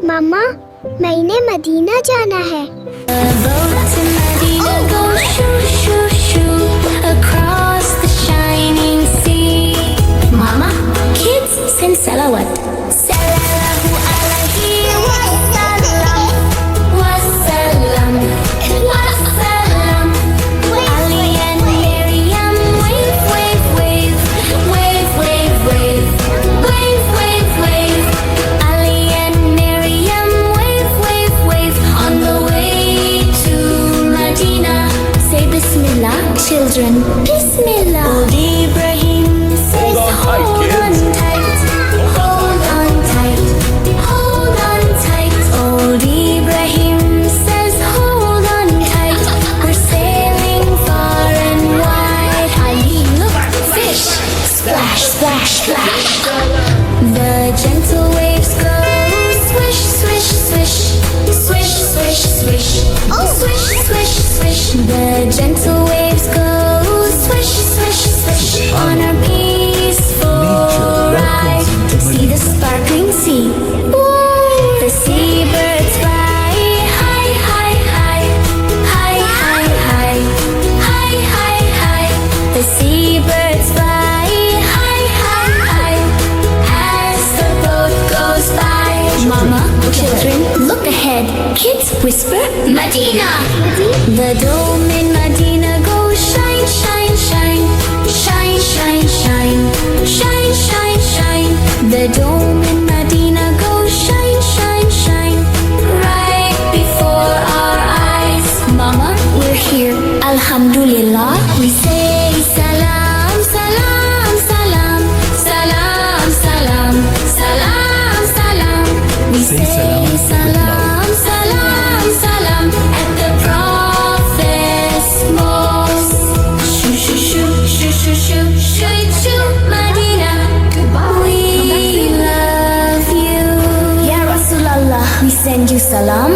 मामा मैं इन्हें मदीना जाना है। Mama, kids sing salawat. Sallallahu alaihi wasallam, wasallam, wasallam. Ali and Maryam, wave, wave, wave, wave, wave, wave, wave, wave, wave. Ali and Maryam, wave, wave, wave. On the way to Madinah, say Bismillah, children. Bismillah. Old Ibrahim says, hold on tight, hold on tight, hold on tight. Old Ibrahim says, hold on tight. We're sailing far and wide. Ali, look, fish, splash, splash, splash. The gentle waves go swish, swish, swish, swish, swish, swish, swish, swish, swish. The gentle waves go swish, swish, swish on our peaceful ride to see the sparkling sea. The seabirds fly high, high, high, high, high, high, high, high, high. The seabirds fly high, high, high as the boat goes by. Mama, children, look ahead. Kids whisper, Madinah. The dome in Madinah goes shine, shine, shine, shine, shine, shine, shine, shine, shine. The dome in Madinah goes shine, shine, shine, right before our eyes. Mama, we're here. Alhamdulillah. We say salam, salam, salam, salam, salam, salam, salam. We say salam, salam, salam at the Prophet's mosque. Shoo, shoo, shoo, shoo, shoo, shoo, shoo, shoo, Madinah. We love you. Ya Rasulallah, we send you salam.